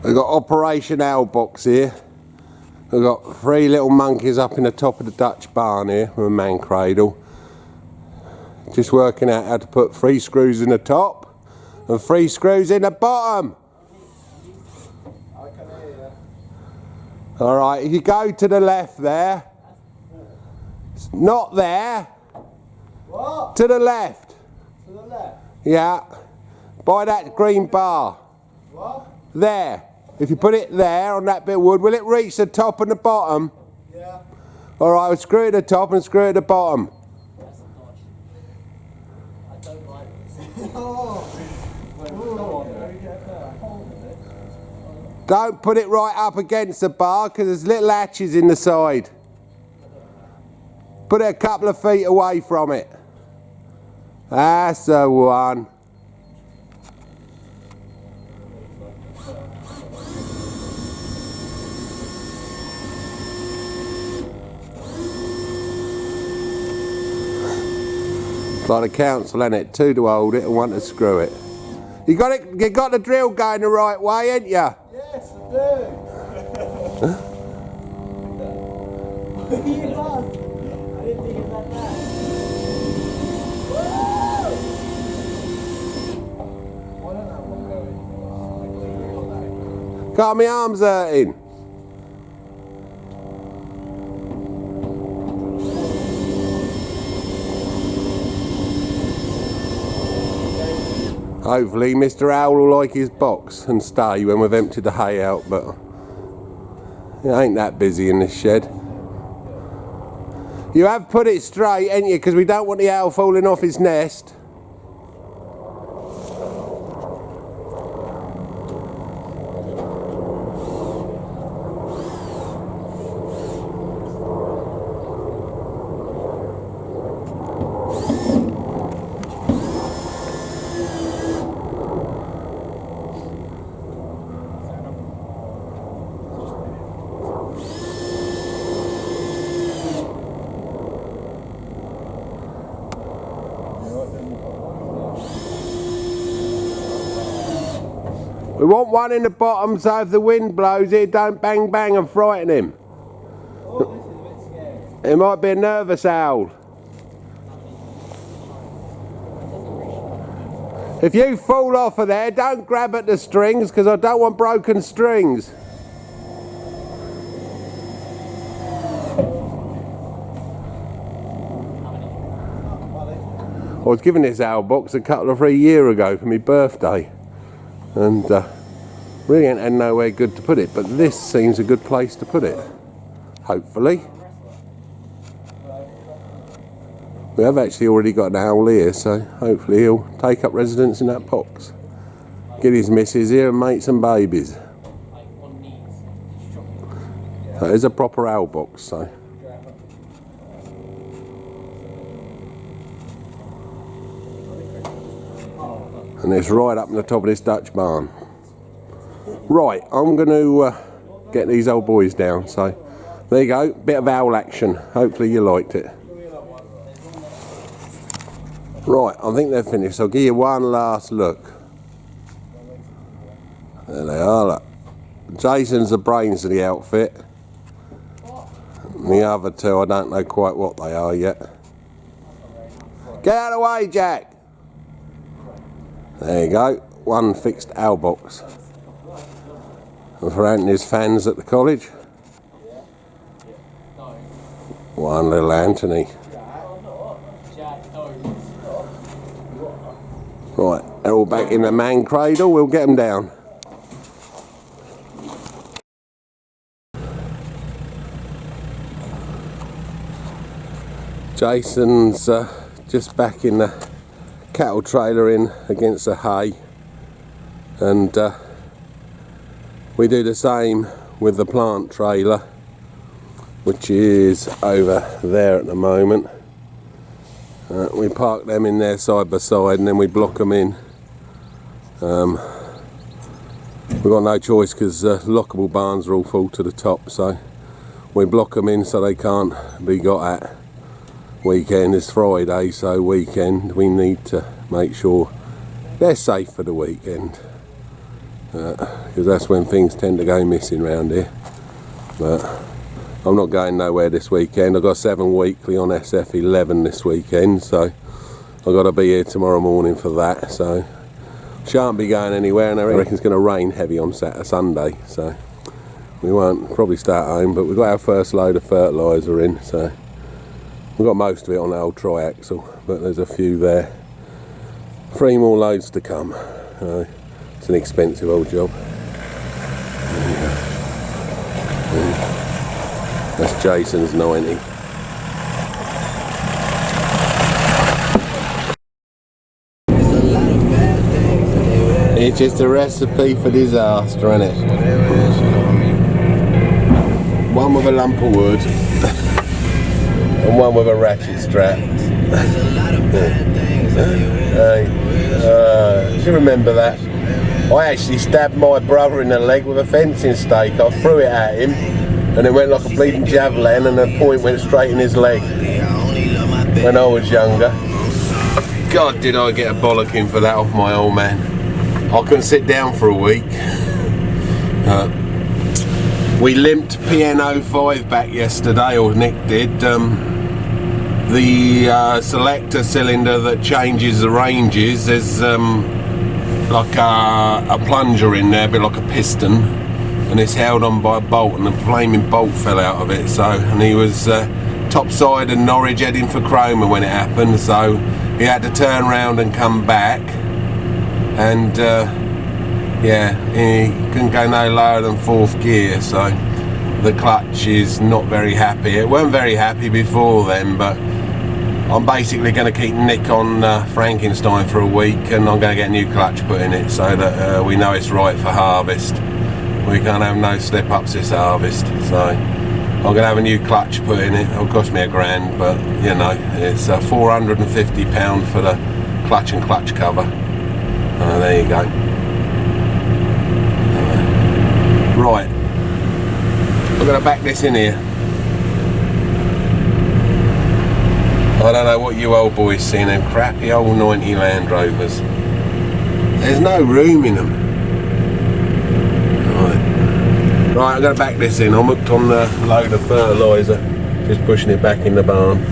We've got Operation Owl Box here. We've got 3 little monkeys up in the top of the Dutch barn here with a man cradle. Just working out how to put 3 screws in the top and 3 screws in the bottom. Alright, if you go to the left there. It's not there. What? To the left. To the left? Yeah. By that green bar. What? There. If you put it there on that bit of wood, will it reach the top and the bottom? Yeah. Alright, we'll screw it at the top and screw it at the bottom. That's a dodge. I don't like this. Don't put it right up against the bar because there's little hatches in the side. Put it a couple of feet away from it. That's the one. It's like the council, ain't it? 2 to hold it and 1 to screw it. You got it. You got the drill going the right way, ain't you? Yes, I do. You must. I didn't think it was like that. I don't know what's going on. Got my arms hurting. Hopefully Mr. Owl will like his box and stay when we've emptied the hay out, but it ain't that busy in this shed. You have put it straight, ain't you, because we don't want the owl falling off his nest. We want one in the bottom so if the wind blows it don't bang bang and frighten him. Oh, this is a bit scary. It might be a nervous owl. If you fall off of there, don't grab at the strings because I don't want broken strings. I was given this owl box a couple of 3 years ago for my birthday. And really ain't had nowhere good to put it, but this seems a good place to put it, hopefully. We have actually already got an owl here, so hopefully he'll take up residence in that box. Get his missus here and make some babies. So there's a proper owl box, so. And it's right up in the top of this Dutch barn. Right, I'm going to get these old boys down. So there you go, bit of owl action. Hopefully you liked it. Right, I think they're finished. I'll give you one last look. There they are, look. Jason's the brains of the outfit. And the other 2, I don't know quite what they are yet. Get out of the way, Jack. There you go, 1 fixed owl box. And for Antony's fans at the college. 1 little Antony. Right, they're all back in the man cradle, we'll get them down. Jason's just back in the cattle trailer in against the hay, and we do the same with the plant trailer, which is over there at the moment. We park them in there side by side and then we block them in. We've got no choice because lockable barns are all full to the top, so we block them in so they can't be got at. Weekend is Friday, so weekend we need to make sure they're safe for the weekend. because that's when things tend to go missing round here. But I'm not going nowhere this weekend. I've got 7 weekly on SF11 this weekend, so I've got to be here tomorrow morning for that. So shan't be going anywhere, and I reckon it's going to rain heavy on Sunday, so we won't probably start home. But we've got our first load of fertiliser in, so we've got most of it on the old triaxle, but there's a few there. 3 more loads to come. It's an expensive old job. That's Jason's 90. It's just a recipe for disaster, isn't it? One with a lump of wood and one with a ratchet strap. Do you remember that? I actually stabbed my brother in the leg with a fencing stake. I threw it at him and it went like a bleeding javelin, and the point went straight in his leg when I was younger. God, did I get a bollocking for that off my old man. I couldn't sit down for a week. We limped PN05 back yesterday, or Nick did. The selector cylinder that changes the ranges, there's like a plunger in there, a bit like a piston, and it's held on by a bolt, and the flaming bolt fell out of it. So, and he was topside and Norwich heading for Cromer when it happened, so he had to turn around and come back, and yeah, he couldn't go no lower than 4th gear, so the clutch is not very happy. It weren't very happy before then, but I'm basically going to keep Nick on Frankenstein for a week, and I'm going to get a new clutch put in it so that we know it's right for harvest. We can't have no slip-ups this harvest, so I'm going to have a new clutch put in it. It'll cost me £1,000, but you know, it's £450 for the clutch and clutch cover. There you go. Right, I'm going to back this in here. I don't know what you old boys see in them crappy old 90 Land Rovers. There's no room in them. Right, I'm going to back this in. I'm hooked on the load of fertiliser, just pushing it back in the barn.